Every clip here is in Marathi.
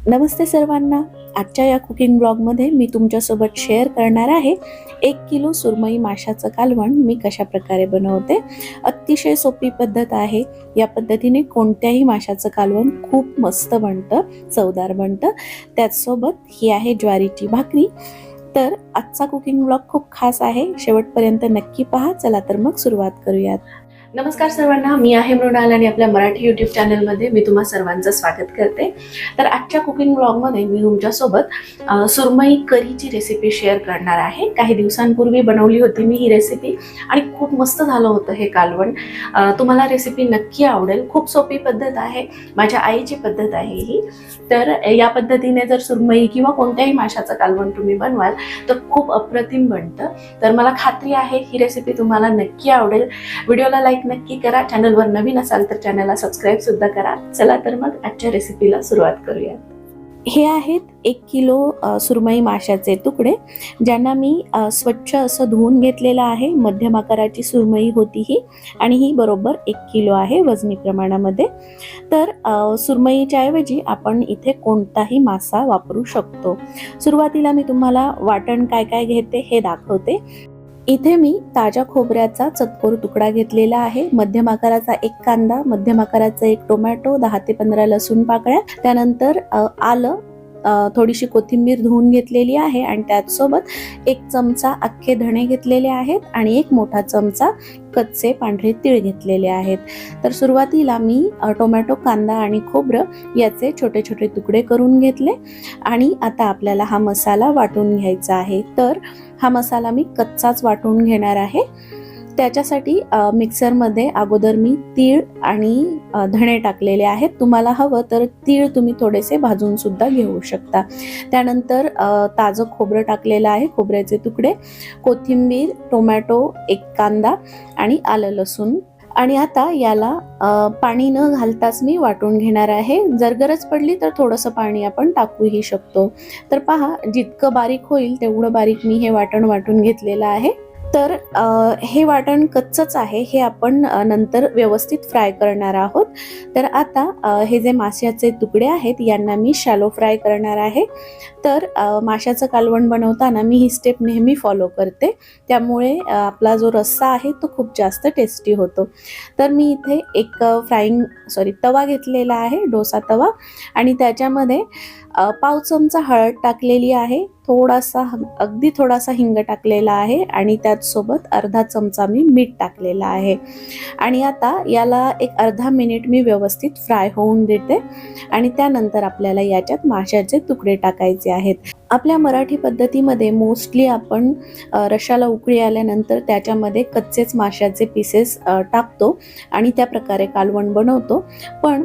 नमस्ते सर्वांना. आजच्या या कुकिंग ब्लॉगमध्ये मी तुमच्यासोबत शेअर करणार आहे 1 किलो सुरमई माशाचं कालवण मी कशा प्रकारे बनवते. अतिशय सोपी पद्धत आहे. या पद्धतीने कोणत्याही माशाचं कालवण खूप मस्त बनतं, चवदार बनतं. त्याचसोबत ही आहे ज्वारीची भाकरी. तर आजचा कुकिंग ब्लॉग खूप खास आहे, शेवटपर्यंत नक्की पहा. चला तर मग सुरुवात करूयात. नमस्कार सर्वांना, मी आहे मृणाल आणि आपल्या मराठी यूट्यूब चॅनलमध्ये मी तुम्हा सर्वांचं स्वागत करते. तर आजच्या कुकिंग ब्लॉगमध्ये मी तुमच्यासोबत सुरमई करीची रेसिपी शेअर करणार आहे. काही दिवसांपूर्वी बनवली होती मी ही रेसिपी आणि खूप मस्त झालं होतं हे कालवण. तुम्हाला रेसिपी नक्की आवडेल. खूप सोपी पद्धत आहे, माझ्या आईची पद्धत आहे ही. तर या पद्धतीने जर सुरमई किंवा कोणत्याही माशाचं कालवण तुम्ही बनवाल तर खूप अप्रतिम बनतं. तर मला खात्री आहे ही रेसिपी तुम्हाला नक्की आवडेल. व्हिडिओला लाईक नक्की करा. चॅनलवर नवीन असाल तर चॅनलला सबस्क्राईब सुद्धा करा. चला तर मग आजच्या रेसिपीला सुरुवात करूया. हे आहेत 1 किलो सुरमई माशाचे तुकडे, ज्यांना मी स्वच्छ असं धुवून घेतलेलं आहे. मध्यम आकाराची सुरमई होती ही आणि ही बरोबर 1 किलो आहे वजनी प्रमाणामध्ये. तर सुरमईच्या ऐवजी आपण इथे कोणताही मासा वापरू शकतो. सुरुवातीला मी तुम्हाला वाटण काय काय घेते हे दाखवते. इथे मी ताज्या खोबऱ्याचा चतकोर तुकडा घेतलेला आहे, मध्यम आकाराचा 1 कांदा, मध्यम आकाराचा 1 टोमॅटो, 10 ते 15 लसूण पाकळ्या, त्यानंतर आलं, थोडीशी कोथिंबीर धुवून घेतलेली आहे आणि त्याचसोबत 1 चमचा अख्खे धणे घेतलेले आहेत आणि 1 मोठा चमचा कच्चे पांढरे तीळ घेतलेले आहेत. तर सुरुवातीला मी टोमॅटो, कांदा आणि खोबरं याचे छोटे छोटे तुकडे करून घेतले आणि आता आपल्याला हा मसाला वाटून घ्यायचा आहे. तर हा मसाला मी कच्चाच वाटून घेणार आहे. त्याच्यासाठी मिक्सरमध्ये अगोदर मी तीळ आणि धणे टाकलेले आहेत. तुम्हाला हवं तर तीळ तुम्ही थोडेसे भाजून सुद्धा घेऊ शकता. त्यानंतर ताजं खोबरं टाकलेलं आहे, खोबऱ्याचे तुकडे, कोथिंबीर, टोमॅटो, 1 कांदा आणि आलं लसूण. आणि आता याला पाणी न घालताच मी वाटून घेणार आहे. जर गरज पडली तर थोडंसं पाणी आपण टाकूही शकतो. तर पहा, जितकं बारीक होईल तेवढं बारीक मी हे वाटण वाटून घेतलेलं आहे. तर हे वाटण कच्चंच आहे, हे आपण नंतर व्यवस्थित फ्राय करणार आहोत. तर आता हे जे माशाचे तुकडे आहेत यांना मी शॅलो फ्राय करणार आहे. तर माशाचं कालवण बनवताना मी ही स्टेप नेहमी फॉलो करते, त्यामुळे आपला जो रस्सा आहे तो खूप जास्त टेस्टी होतो. तर मी इथे एक तवा घेतलेला आहे, डोसा तवा, आणि त्याच्यामध्ये पाव चमचा हळद टाकलेली आहे, अगदी थोडासा हिंग टाकलेला आहे आणि त्याचसोबत अर्धा चमचा मी मीठ टाकलेला आहे. आणि आता याला एक अर्धा मिनिट मी व्यवस्थित फ्राय होऊन देते आणि त्यानंतर आपल्याला याच्यात माशाचे तुकडे टाकायचे आहेत. आपल्या मराठी पद्धतीमध्ये मोस्टली आपण रश्शाला उकळी आल्यानंतर त्याच्यामध्ये कच्चेच माशाचे पीसेस टाकतो आणि त्या प्रकारे कालवण बनवतो. पण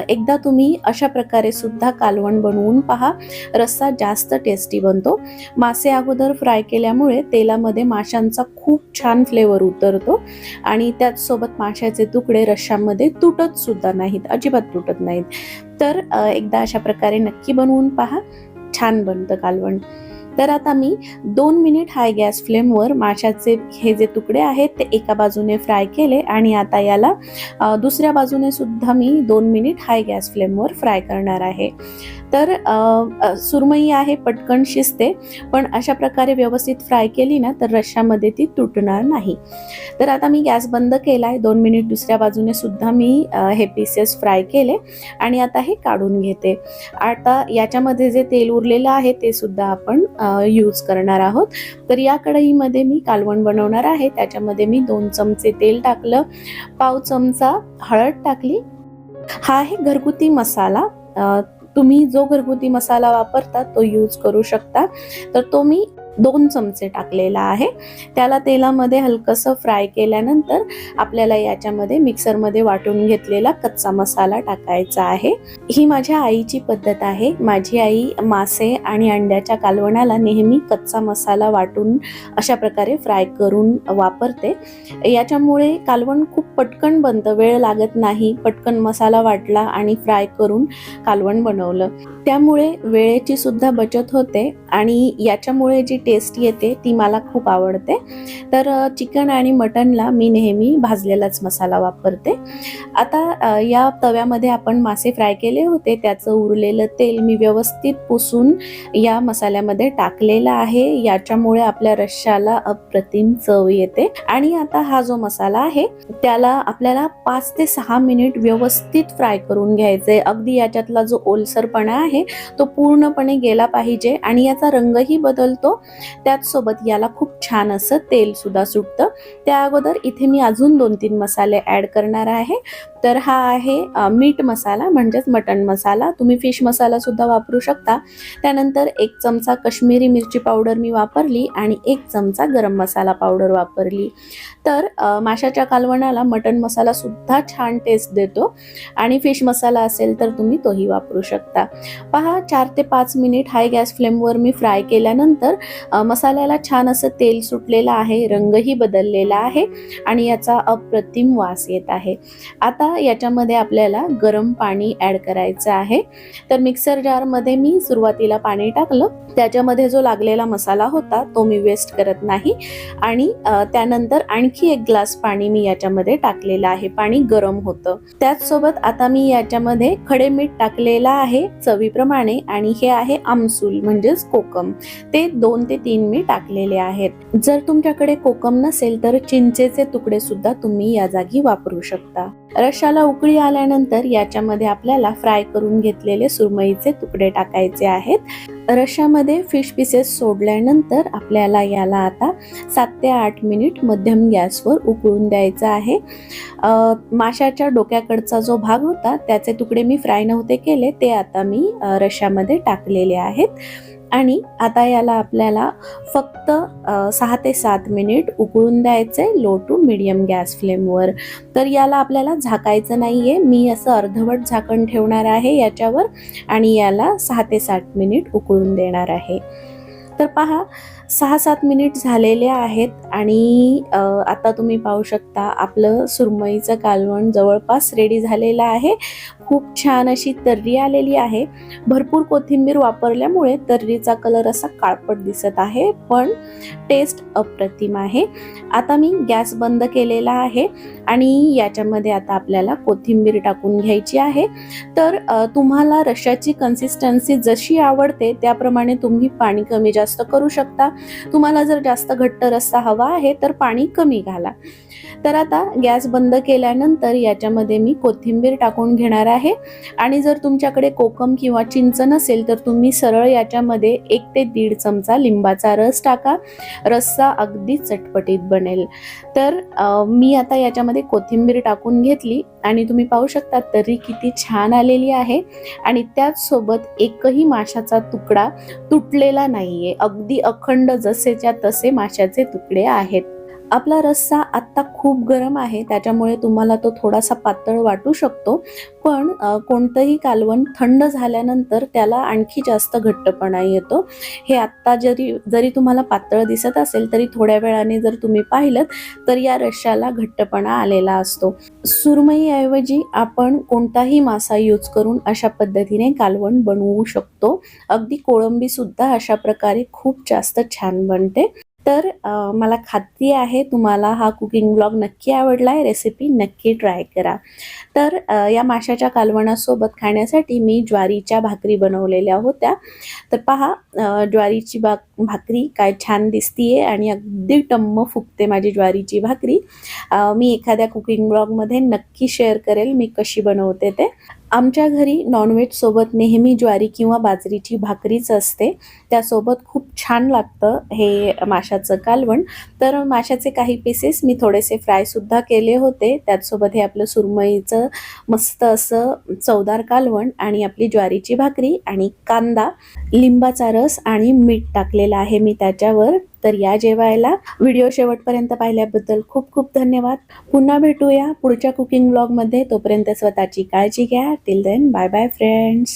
एकदा तुम्ही अशा प्रकारे सुद्धा कालवण बनवून पहा, रस्सा जास्त टेस्टी बनतो. मासे अगोदर फ्राय केल्यामुळे तेलामध्ये माशांचा खूप छान फ्लेवर उतरतो आणि त्याचसोबत माशाचे तुकडे रश्श्यामध्ये तुटत सुद्धा नाहीत, अजिबात तुटत नाहीत. तर एकदा अशा प्रकारे नक्की बनवून पहा, छान बनतं कालवण. तर आता मी 2 मिनिट हाय गॅस फ्लेमवर माशाचे हे जे तुकडे आहेत ते एका बाजूने फ्राय केले आणि आता याला दुसऱ्या बाजूने सुद्धा मी 2 मिनिट हाय गॅस फ्लेमवर फ्राय करणार आहे. तर सुरमई आहे, पटकन शिजते, पण अशा प्रकारे व्यवस्थित फ्राय केली ना तर रश्श्यामध्ये ती तुटणार नाही. तर आता मी गॅस बंद केला आहे. 2 मिनिट दुसऱ्या बाजूने सुद्धा मी हे पीसेस फ्राय केले आणि आता हे काढून घेते. आता याच्यामध्ये जे तेल उरलेलं आहे ते सुद्धा आपण यूज करणार आहोत. तर या कढईमध्ये मी कालवण बनवणार आहे. त्याच्यामध्ये मी 2 चमचे तेल टाकलं, पाव चमचा हळद टाकली. हा आहे घरगुती मसाला. तुम्ही जो घरगुती मसाला वापरता तो यूज करू शकता. तर तो मी 2 चमचे टाकलेला आहे. त्याला तेलामध्ये हलकंसं फ्राय केल्यानंतर आपल्याला याच्यामध्ये मिक्सरमध्ये वाटून घेतलेला कच्चा मसाला टाकायचा आहे. ही माझ्या आईची पद्धत आहे. माझी आई मासे आणि अंड्याच्या कालवणाला नेहमी कच्चा मसाला वाटून अशा प्रकारे फ्राय करून वापरते. याच्यामुळे कालवण खूप पटकन बनतं, वेळ लागत नाही. पटकन मसाला वाटला आणि फ्राय करून कालवण बनवलं, त्यामुळे वेळेची सुद्धा बचत होते आणि याच्यामुळे जी टेस्ट येते ती मला खूप आवडते. तर चिकन आणि मटनला मी नेहमी भाजलेलाच मसाला वापरते. आता या तव्यामध्ये आपण मासे फ्राय केले होते त्याचं उरलेलं तेल मी व्यवस्थित पुसून या मसाल्यामध्ये टाकलेला आहे. याच्यामुळे आपल्या रश्श्याला अप्रतिम चव येते. आणि आता हा जो मसाला आहे त्याला आपल्याला 5 ते 6 मिनिट व्यवस्थित फ्राय करून घ्यायचे. अगदी याच्यातला जो ओलसरपणा आहे तो पूर्णपणे गेला पाहिजे आणि याचा रंगही बदलतो. त्याचसोबत याला खूप छान असं तेल सुद्धा सुटतं. त्या अगोदर इथे मी अजून 2-3 मसाले ऍड करणार आहे. तर हा आहे मीठ मसाला म्हणजेच मटन मसाला. तुम्ही फिश मसाला सुद्धा वापरू शकता. त्यानंतर 1 चमचा काश्मीरी मिरची पावडर मी वापरली आणि 1 चमचा गरम मसाला पावडर वापरली. तर माशाच्या कालवणाला मटन मसाला सुद्धा छान टेस्ट देतो आणि फिश मसाला असेल तर तुम्ही तोही वापरू शकता. पहा 4 ते 5 मिनिट हाय गॅस फ्लेमवर मी फ्राय केल्यानंतर मसाल्याला छान असं तेल सुटलेलं आहे, रंगही बदललेला आहे आणि याचा अप्रतिम वास येत आहे. आता याच्यामध्ये आपल्याला गरम पाणी ऍड करायचं आहे. तर मिक्सर जारमध्ये मी सुरुवातीला पाणी टाकलं. त्याच्यामध्ये जो लागलेला मसाला होता तो मी वेस्ट करत नाही आणि त्यानंतर आणखी 1 ग्लास पाणी मी याच्यामध्ये टाकलेलं आहे. पाणी गरम होतं. त्याचसोबत आता मी याच्यामध्ये खडे मीठ टाकलेलं आहे चवीप्रमाणे आणि हे आहे आमसूल म्हणजेच कोकम. ते 2 ते 3 मी टाकलेले आहेत. जर तुमच्याकडे कोकम नसेल तर चिंचेचे तुकडे सुद्धा तुम्ही या जागी वापरू शकता. रश्श्याला उकळी आल्यानंतर याच्यामध्ये आपल्याला फ्राय करून घेतलेले सुरमईचे तुकडे टाकायचे आहेत. रश्श्यामध्ये फिश पीसेस सोडल्यानंतर आपल्याला याला आता 7 ते 8 मिनिट मध्यम गॅसवर उकळून द्यायचा आहे. माशाच्या डोक्याकडचा जो भाग होता त्याचे तुकडे मी फ्राय नव्हते केले, ते आता मी रश्श्यामध्ये टाकलेले आहेत. आणि आता याला आपल्याला फक्त 6 ते 7 मिनिट उकळून द्यायचे लो टू मीडियम गॅस फ्लेमवर. तर याला आपल्याला झाकायचं नाहीये. मी असं अर्धवट झाकण ठेवणार आहे याच्यावर आणि याला 6 ते 7 मिनिट उकळून देणार आहे. तर पहा 6-7 मिनिट झालेले आहेत आणि आता तुम्ही पाहू शकता आपलं सुरमईचं कालवण जवळपास रेडी झालेलं आहे. खूप छान अशी तर्री आलेली आहे. भरपूर कोथिंबीर वापरल्यामुळे तर्रीचा कलर असा काळपट दिसत आहे, पण टेस्ट अप्रतिम आहे. आता मी गॅस बंद केलेला आहे आणि याच्यामध्ये आता आपल्याला कोथिंबीर टाकून घ्यायची आहे. तर तुम्हाला रश्श्याची कन्सिस्टन्सी जशी आवडते त्याप्रमाणे तुम्ही पाणी कमी जास्त करू शकता. तुम्हाला जर जास्त घट्ट रस्सा हवा आहे तर पाणी कमी घाला. तर आता गॅस बंद केल्यानंतर याच्यामध्ये मी कोथिंबीर टाकून घेणार आहे आणि जर तुमच्याकडे कोकम किंवा चिंच नसेल तर तुम्ही सरळ याच्यामध्ये 1 ते 1.5 चमचा लिंबाचा रस टाका. रस्सा अगदी चटपटीत बनेल. तर मी आता याच्यामध्ये कोथिंबीर टाकून घेतली आणि तुम्ही पाहू शकता तर्री किती छान आलेली आहे आणि त्याचसोबत एकही माशाचा तुकडा तुटलेला नाहीये. अगदी अखंड जसेच्या तसे माशाचे तुकडे आहेत. आपला रस्सा आत्ता खूप गरम आहे त्याच्यामुळे तुम्हाला तो थोडासा पातळ वाटू शकतो, पण कोणतंही कालवण थंड झाल्यानंतर त्याला आणखी जास्त घट्टपणा येतो. हे आत्ता जरी तुम्हाला पातळ दिसत असेल तरी थोड्या वेळाने जर तुम्ही पाहिलं तर या रश्श्याला घट्टपणा आलेला असतो. सुरमईऐवजी आपण कोणताही मासा यूज करून अशा पद्धतीने कालवण बनवू शकतो. अगदी कोळंबी सुद्धा अशा प्रकारे खूप जास्त छान बनते. तर मला खात्री आहे तुम्हाला हा कुकिंग ब्लॉग नक्की आवडलाय. रेसिपी नक्की ट्राय करा. तर या माशाच्या कालवणासोबत खाण्यासाठी मी ज्वारीच्या भाकरी बनवलेल्या होत्या. तर पहा ज्वारीची भाकरी काय छान दिसतीये आणि अगदी टम्म फुगते माझी ज्वारीची भाकरी. मी एखाद्या कुकिंग ब्लॉगमध्ये नक्की शेअर करेल मी कशी बनवते ते. आमच्या घरी नॉनव्हेज सोबत नेहमी ज्वारी किंवा बाजरीची भाकरीच असते. त्यासोबत खूप छान लागतं हे माशाचं कालवण. तर माशाचे काही पीसेस मी थोडेसे फ्राय सुद्धा केले होते. त्याचसोबत हे आपलं सुरमईचं मस्त असं चवदार कालवण आणि आपली ज्वारीची भाकरी आणि कांदा, लिंबाचा रस आणि मीठ टाकलेलं आहे मी त्याच्यावर. तर या जेवायला. व्हिडिओ शेवटपर्यंत पाहिल्याबद्दल खूप खूप धन्यवाद. पुन्हा भेटूया पुढच्या कुकिंग ब्लॉगमध्ये. तोपर्यंत स्वतःची काळजी घ्या. Till then bye bye friends.